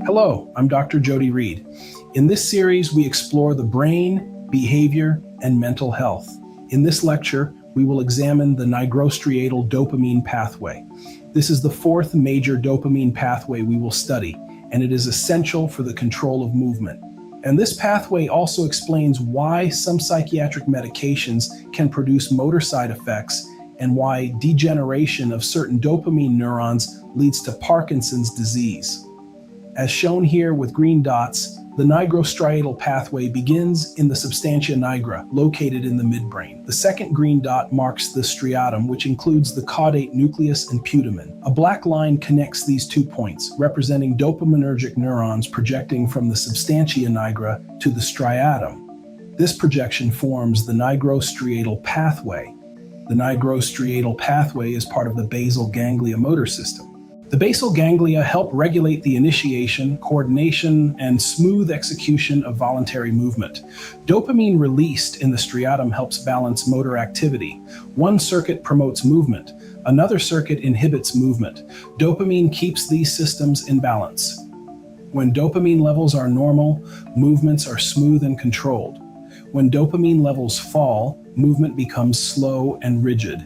Hello, I'm Dr. Jody Reed. In this series, we explore the brain, behavior, and mental health. In this lecture, we will examine the nigrostriatal dopamine pathway. This is the fourth major dopamine pathway we will study, and it is essential for the control of movement. And this pathway also explains why some psychiatric medications can produce motor side effects and why degeneration of certain dopamine neurons leads to Parkinson's disease. As shown here with green dots, the nigrostriatal pathway begins in the Substantia nigra, located in the midbrain. The second green dot marks the striatum, which includes the caudate nucleus and putamen. A black line connects these 2 points, representing dopaminergic neurons projecting from the Substantia nigra to the striatum. This projection forms the nigrostriatal pathway. The nigrostriatal pathway is part of the basal ganglia motor system. The basal ganglia help regulate the initiation, coordination, and smooth execution of voluntary movement. Dopamine released in the striatum helps balance motor activity. One circuit promotes movement. Another circuit inhibits movement. Dopamine keeps these systems in balance. When dopamine levels are normal, movements are smooth and controlled. When dopamine levels fall, movement becomes slow and rigid.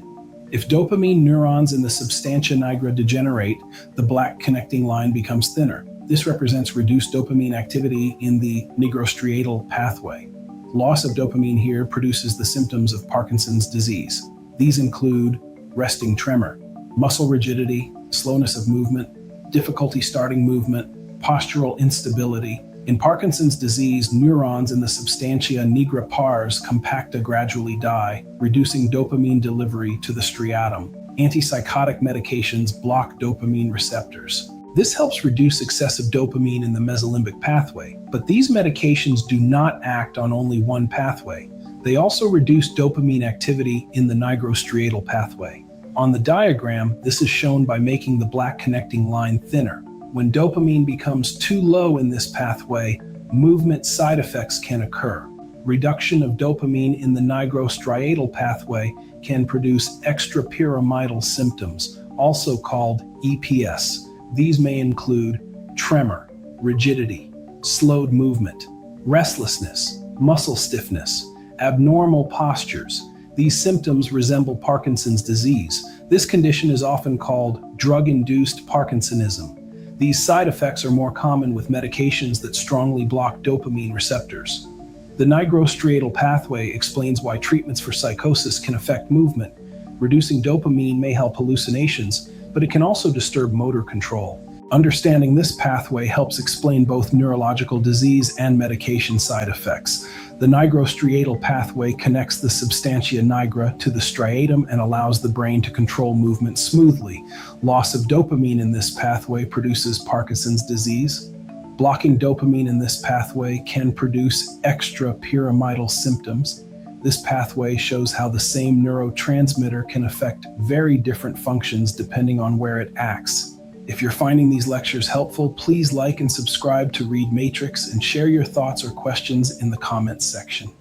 If dopamine neurons in the Substantia nigra degenerate, the black connecting line becomes thinner. This represents reduced dopamine activity in the nigrostriatal pathway. Loss of dopamine here produces the symptoms of Parkinson's disease. These include resting tremor, muscle rigidity, slowness of movement, difficulty starting movement, postural instability. In Parkinson's disease, neurons in the Substantia nigra pars compacta gradually die, reducing dopamine delivery to the striatum. Antipsychotic medications block dopamine receptors. This helps reduce excessive dopamine in the mesolimbic pathway, but these medications do not act on only one pathway. They also reduce dopamine activity in the nigrostriatal pathway. On the diagram, this is shown by making the black connecting line thinner. When dopamine becomes too low in this pathway, movement side effects can occur. Reduction of dopamine in the nigrostriatal pathway can produce extrapyramidal symptoms, also called EPS. These may include tremor, rigidity, slowed movement, restlessness, muscle stiffness, abnormal postures. These symptoms resemble Parkinson's disease. This condition is often called drug-induced Parkinsonism. These side effects are more common with medications that strongly block dopamine receptors. The nigrostriatal pathway explains why treatments for psychosis can affect movement. Reducing dopamine may help hallucinations, but it can also disturb motor control. Understanding this pathway helps explain both neurological disease and medication side effects. The nigrostriatal pathway connects the Substantia nigra to the striatum and allows the brain to control movement smoothly. Loss of dopamine in this pathway produces Parkinson's disease. Blocking dopamine in this pathway can produce extrapyramidal symptoms. This pathway shows how the same neurotransmitter can affect very different functions depending on where it acts. If you're finding these lectures helpful, please like and subscribe to Read Matrix and share your thoughts or questions in the comments section.